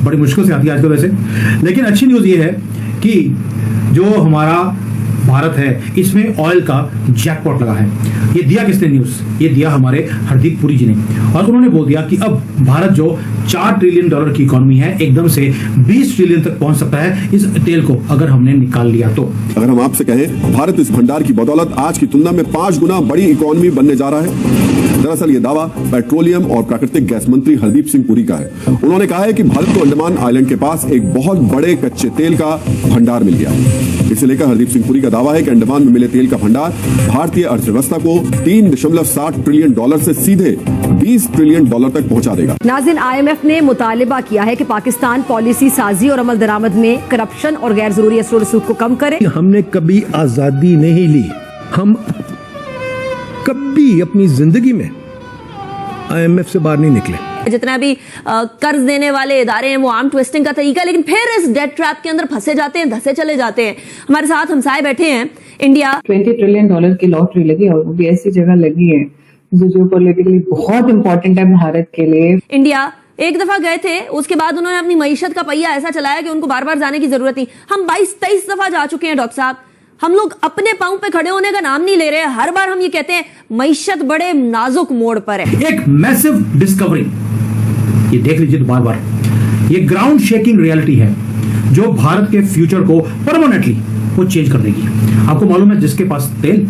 बड़ी मुश्किल से आती है आजकल वैसे। लेकिन अच्छी न्यूज़ ये है कि जो हमारा भारत है इसमें ऑयल का जैकपॉट लगा है। ये दिया किसने न्यूज़? ये दिया हमारे हरदीप पुरी जी ने, और उन्होंने बोल दिया कि अब भारत जो $4 ट्रिलियन की इकोनॉमी है एकदम से 20 ट्रिलियन तक पहुंच सकता है इस तेल को अगर हमने निकाल लिया तो। अगर हम आपसे कहें भारत इस भंडार की बदौलत आज की तुलना में 5 गुना बड़ी इकोनॉमी बनने जा रहा है। दरअसल ये दावा पेट्रोलियम और प्राकृतिक गैस मंत्री हरदीप सिंह पुरी का है। उन्होंने कहा है कि भारत को अंडमान आइलैंड के पास एक बहुत बड़े कच्चे तेल का भंडार मिल गया है। इसे लेकर हरदीप सिंह पुरी का दावा है कि अंडमान में मिले तेल का भंडार भारतीय अर्थव्यवस्था को $3.7 ट्रिलियन से सीधे $20 ट्रिलियन तक पहुंचा देगा। नाज़रीन, IMF ने मुतालिबा किया है कि पाकिस्तान पॉलिसी साजी और अमल दरामद में करप्शन और गैर जरूरी असर रसूख को कम करे। हमने कभी आजादी नहीं ली, हम कभी अपनी जिंदगी में IMF से बाहर नहीं निकले। जितना भी कर्ज देने वाले इदारे हैं वो आर्म ट्विस्टिंग का तरीका, लेकिन फिर इस डेट ट्रैप के अंदर फंसे जाते हैं, धसे चले जाते हैं। हमारे साथ हमसाए बैठे हैं इंडिया। $20 ट्रिलियन की लॉटरी लगी और वो भी ऐसी जगह लगी है जो पॉलिटिकली बहुत इंपॉर्टेंट है भारत के लिए। इंडिया एक दफा गए थे, उसके बाद उन्होंने अपनी मईशत का पहिया ऐसा चलाया कि उनको बार बार जाने की जरूरत नहीं। हम 22-23 दफा जा चुके हैं डॉक्टर साहब। हम लोग अपने पांव पे खड़े होने का नाम नहीं ले रहे। हर बार हम ये कहते हैं मईशत बड़े नाजुक मोड़ पर है। एक मैसिव डिस्कवरी, ये देख लीजिए बार बार, ये ग्राउंड शेकिंग रियलिटी है जो भारत के फ्यूचर को परमानेंटली वो चेंज कर देगी। आपको मालूम है जिसके पास तेल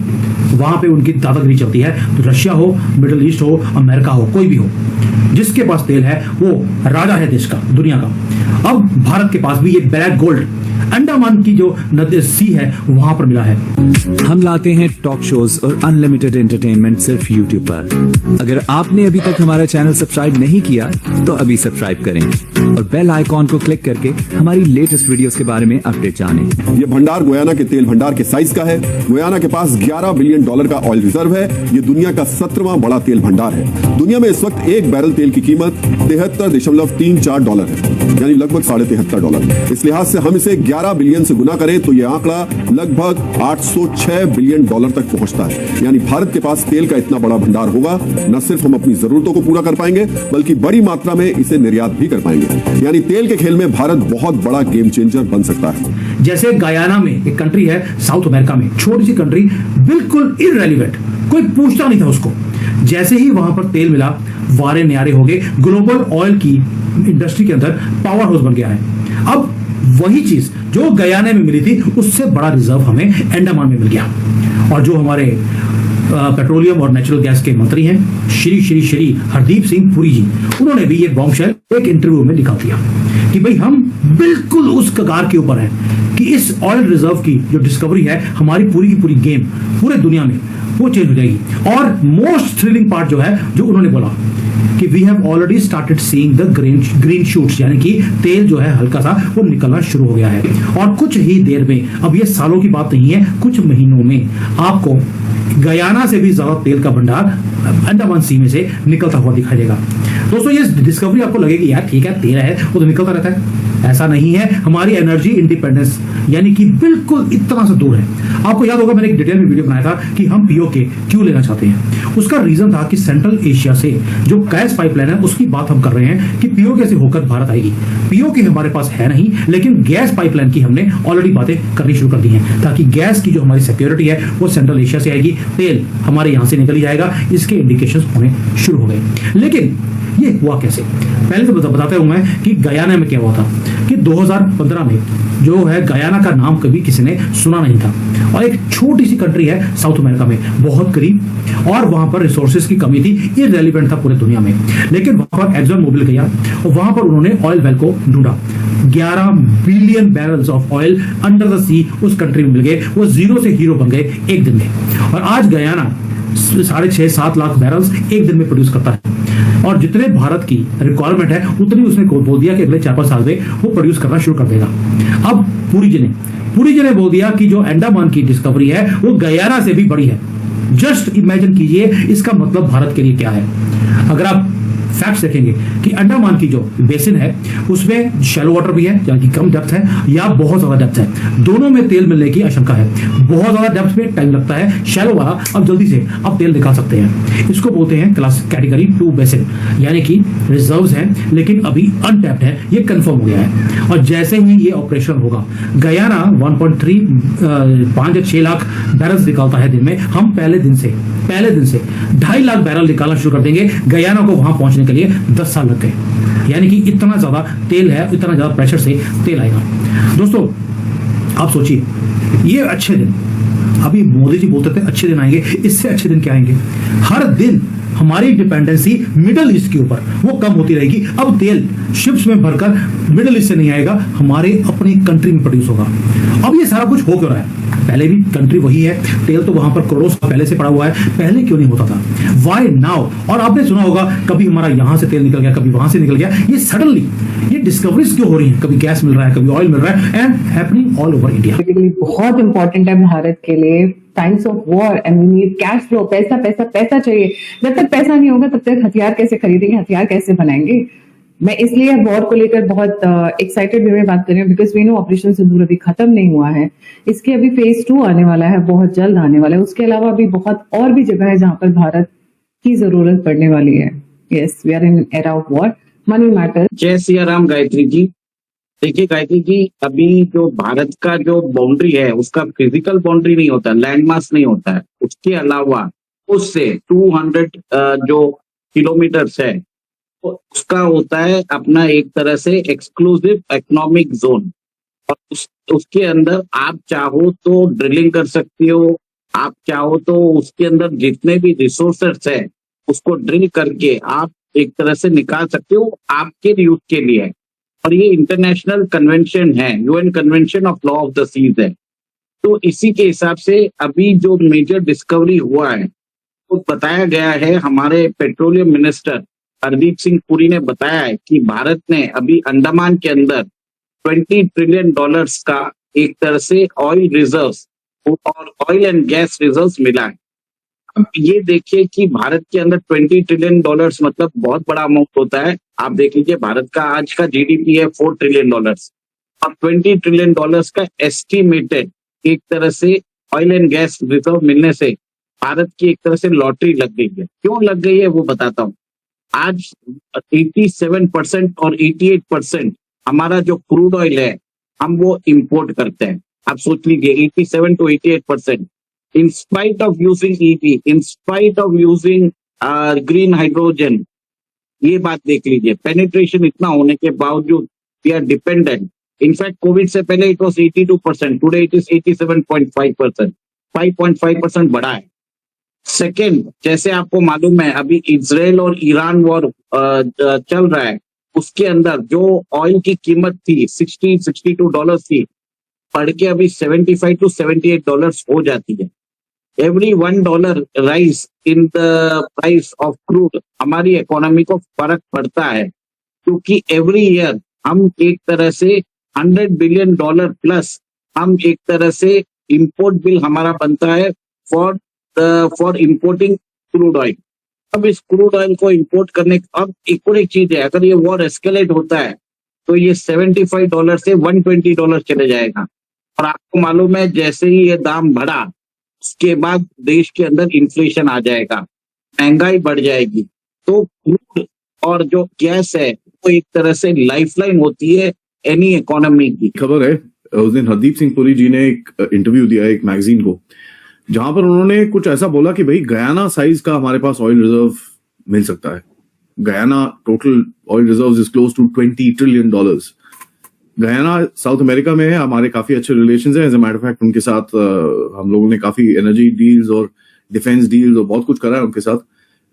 वहां पे उनकी दादागिरी चलती है, तो रशिया हो, मिडिल ईस्ट हो, अमेरिका हो, कोई भी हो, जिसके पास तेल है वो राजा है देश का, दुनिया का। अब भारत के पास भी ये ब्लैक गोल्ड अंडमान की जो नदी सी है वहां पर मिला है। हम लाते हैं टॉक शोज और अनलिमिटेड एंटरटेनमेंट सिर्फ YouTube पर। अगर आपने अभी तक हमारा चैनल सब्सक्राइब नहीं किया तो अभी सब्सक्राइब करें और बेल आइकॉन को क्लिक करके हमारी लेटेस्ट वीडियोस के बारे में अपडेट जानें। ये भंडार गुयाना के तेल भंडार के साइज का है। गुयाना के पास $11 बिलियन का ऑयल रिजर्व है। ये दुनिया का 17वां बड़ा तेल भंडार है। दुनिया में इस वक्त एक बैरल तेल की कीमत $73.34 है, यानी लगभग $73.5। इस लिहाज से हम इसे 11 बिलियन से गुना करें तो यह आंकड़ा लगभग $806 बिलियन तक पहुंचता है। यानी भारत के पास तेल का इतना बड़ा भंडार होगा, न सिर्फ हम अपनी जरूरतों को पूरा कर पाएंगे बल्कि बड़ी मात्रा में इसे निर्यात भी कर पाएंगे। यानी तेल के खेल में भारत बहुत बड़ा गेम चेंजर बन सकता है। जैसे गयाना में एक कंट्री है साउथ अमेरिका में, छोटी सी कंट्री, बिल्कुल इररेलेवेंट, कोई पूछता नहीं था उसको। जैसे ही वहां पर तेल मिला, वारे न्यारे हो गए, ग्लोबल ऑयल की इंडस्ट्री के अंदर पावर हाउस बन गया है। अब वही चीज जो गयाना में मिली थी उससे बड़ा रिजर्व हमें अंडमान में मिल गया। और जो हमारे पेट्रोलियम और नेचुरल गैस के मंत्री हैं श्री हरदीप सिंह पुरी जी, उन्होंने भी ये बॉम्बशेल एक इंटरव्यू में दिखा दिया कि भाई हम बिल्कुल उस कगार के ऊपर हैं कि इस ऑयल रिजर्व की जो डिस्कवरी है हमारी पूरी की पूरी गेम पूरे दुनिया में वो चेंज हो जाएगी। और मोस्ट थ्रिलिंग पार्ट जो है जो उन्होंने बोला कि we have already started seeing the green shoots, यानी कि तेल जो है हल्का सा वो निकलना शुरू हो गया है। और कुछ ही देर में, अब ये सालों की बात नहीं है, कुछ महीनों में आपको गयाना से भी ज्यादा तेल का भंडार अंडमान सी में से निकलता हुआ दिखाई देगा। दोस्तों ये डिस्कवरी आपको लगेगी यार ठीक है तेल है वो तो निकलता रहता है, ऐसा नहीं है। हमारी एनर्जी इंडिपेंडेंस यानी कि बिल्कुल इतना से दूर है। आपको याद होगा मैंने एक डिटेल में वीडियो बनाया था कि हम पीओके क्यों लेना चाहते हैं। उसका रीजन था कि सेंट्रल एशिया से जो गैस पाइपलाइन है उसकी बात हम कर रहे हैं कि पीओके से होकर भारत आएगी। पीओके हमारे पास है नहीं, लेकिन गैस पाइपलाइन की हमने ऑलरेडी बातें करनी शुरू कर दी हैं ताकि गैस की जो हमारी सिक्योरिटी है वो सेंट्रल एशिया से आएगी, तेल हमारे यहां से निकल ही जाएगा। इसके इंडिकेशंस होने शुरू हो गए। लेकिन ये हुआ कैसे? पहले तो बताते हूं मैं कि गयाना में क्या हुआ था कि 2015 में जो है गयाना का नाम कभी किसी ने सुना नहीं था और एक छोटी सी कंट्री है साउथ अमेरिका में बहुत करीब, और वहां पर रिसोर्सेज की कमी थी, इररेलेवेंट था पूरे दुनिया में। लेकिन वहां पर एक्सॉन मोबिल गया और वहां पर उन्होंने ऑयल वेल को ढूंढा। 11 billion barrels of oil under the sea उस कंट्री में मिल गए। वो जीरो से हीरो बन गए एक दिन में। और आज गयाना 6.5-7 लाख बैरल्स एक दिन में प्रोड्यूस करता है और जितने भारत की रिक्वायरमेंट है उतनी उसने बोल दिया कि अगले 4-5 साल में वो प्रोड्यूस करना शुरू कर देगा। अब पुरी जी ने बोल दिया कि जो अंडमान की डिस्कवरी है वो गयाना से भी बड़ी है। जस्ट इमेजिन कीजिए इसका मतलब भारत के लिए क्या है। अगर आप फैक्ट्स देखेंगे कि अंडमान की जो बेसिन है उसमें शैलो वाटर भी है, यानी कि कम डेप्थ है, या बहुत ज्यादा डेप्थ है। दोनों में तेल मिलने की आशंका है। बहुत ज्यादा डेप्थ में टाइम लगता है, शैलो वाला अब जल्दी से आप तेल निकाल सकते हैं। इसको बोलते हैं क्लास कैटेगरी 2 बेसिन, यानी कि रिजर्व्स हैं लेकिन अभी अनटैप्ड है, ये कंफर्म हो गया है। और जैसे ही ये ऑपरेशन होगा, गयाना 1.5 या 6 लाख बैरल निकालता है दिन में। हम पहले दिन से 2.5 लाख बैरल निकालना शुरू कर देंगे। गयाना को वहां पहुंचने के लिए 10 साल लग गए, यानी कि इतना ज्यादा तेल है, इतना ज्यादा प्रेशर से तेल आएगा। दोस्तों आप सोचिए, ये अच्छे दिन, अभी मोदी जी बोलते थे अच्छे दिन आएंगे, इससे अच्छे दिन क्या आएंगे? हर दिन हमारी डिपेंडेंसी मिडिल ईस्ट के ऊपर वो कम होती रहेगी। अब तेल शिप्स में भरकर मिडिल ईस्ट से नहीं आएगा, हमारे अपनी कंट्री में प्रोड्यूस होगा। अब ये सारा कुछ हो क्यों रहा है? पहले भी कंट्री वही है, तेल तो वहां पर करोड़ों साल पहले से पड़ा हुआ है, पहले क्यों नहीं होता था? Why now? और आपने सुना होगा कभी हमारा यहां से तेल निकल गया, कभी वहां से निकल गया। ये सडनली ये डिस्कवरीज क्यों हो रही है? कभी गैस मिल रहा है, कभी ऑयल मिल रहा है, and happening all over India. बहुत इंपॉर्टेंट है भारत के लिए। Times of war and we need cash flow, पैसा पैसा पैसा चाहिए। जब तक पैसा नहीं होगा तब तक हथियार कैसे खरीदेंगे, हथियार कैसे बनाएंगे? मैं इसलिए वॉर को लेकर बहुत एक्साइटेड वे में बात कर रही हूँ, बिकॉज वी नो ऑपरेशन सिंदूर अभी खत्म नहीं हुआ है। इसके अभी फेज 2 आने वाला है, बहुत जल्द आने वाला है। उसके अलावा भी बहुत और भी जगह है जहां पर भारत की जरूरत पड़ने वाली है। Yes, we are in era of war, money matter. जय सिया राम गायत्री जी। देखिए गायत्री जी, अभी जो भारत का जो बाउंड्री है उसका फिजिकल बाउंड्री नहीं होता, लैंड मास नहीं होता है। उसके अलावा उससे 200 जो किलोमीटर्स है उसका होता है अपना एक तरह से एक्सक्लूसिव इकोनॉमिक जोन। और उसके अंदर आप चाहो तो ड्रिलिंग कर सकते हो, आप चाहो तो उसके अंदर जितने भी रिसोर्सेस है उसको ड्रिल करके आप एक तरह से निकाल सकते हो, आपके यूज के लिए। और ये इंटरनेशनल कन्वेंशन है, UN convention of law of the seas है। तो इसी के हिसाब से अभी जो मेजर डिस्कवरी हुआ है तो बताया गया है, हमारे पेट्रोलियम मिनिस्टर हरदीप सिंह पुरी ने बताया है कि भारत ने अभी अंडमान के अंदर $20 ट्रिलियन का एक तरह से ऑयल रिजर्व्स और ऑयल एंड गैस रिजर्व्स मिला है। अब ये देखिए कि भारत के अंदर $20 ट्रिलियन मतलब बहुत बड़ा अमाउंट होता है। आप देख लीजिए भारत का आज का जीडीपी है $4 ट्रिलियन। अब $20 ट्रिलियन का एस्टिमेटेड एक तरह से ऑयल एंड गैस रिजर्व मिलने से भारत की एक तरह से लॉटरी लग गई है। क्यों लग गई है वो बताता हूँ। आज 87% और 88% हमारा जो क्रूड ऑयल है हम वो इंपोर्ट करते हैं। आप सोच लीजिए 87 to 88%। In spite of using EV, in spite of using green hydrogen, ये बात देख लीजिए, पेनिट्रेशन इतना होने के बावजूद we are dependent. In fact, Covid से पहले it was 82%, today it is 87.5%, 5.5% बढ़ा है। सेकेंड, जैसे आपको मालूम है अभी इजराइल और ईरान वॉर चल रहा है, उसके अंदर जो ऑयल की कीमत थी $62 थी, बढ़ के अभी $75 to $78 हो जाती है। Every $1 rise in the price of crude हमारी इकोनॉमी को फर्क पड़ता है, क्योंकि एवरी ईयर हम एक तरह से $100 बिलियन प्लस हम एक तरह से इंपोर्ट बिल हमारा बनता है फॉर इंपोर्टिंग क्रूड ऑयल। अब इस क्रूड ऑयल को इंपोर्ट करने, अब एक और एक चीज है, अगर ये वॉर एस्केलेट होता है तो ये $75 से $120 चले जाएगा। और आपको मालूम है जैसे ही ये दाम बढ़ा उसके बाद देश के अंदर इन्फ्लेशन आ जाएगा, महंगाई बढ़ जाएगी। तो क्रूड और जो गैस है वो एक तरह से लाइफलाइन होती है एनी इकोनॉमी की। खबर है उस दिन हरदीप सिंह पुरी जी ने एक इंटरव्यू दिया एक मैगजीन को, जहां पर उन्होंने कुछ ऐसा बोला कि भाई गयाना साइज का हमारे पास ऑयल रिजर्व मिल सकता है। Guyana total oil reserve is close to $20 trillion. Guyana South America में है, हमारे काफी अच्छे रिलेशंस हैं। As a matter of fact उनके साथ हम लोगों ने काफी एनर्जी डील्स और डिफेंस डील्स और बहुत कुछ करा है उनके साथ।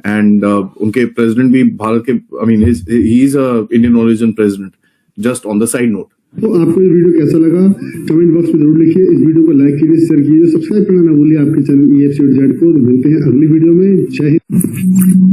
एंड उनके प्रेसिडेंट भी भारत के, I mean he is a Indian origin president. Just on the side note, तो आपको ये वीडियो कैसा लगा कमेंट बॉक्स में जरूर लिखिए। इस वीडियो को लाइक कीजिए, शेयर कीजिए, सब्सक्राइब करना ना भूलिए आपके चैनल EFCZ को। मिलते हैं अगली वीडियो में। जय हिंद।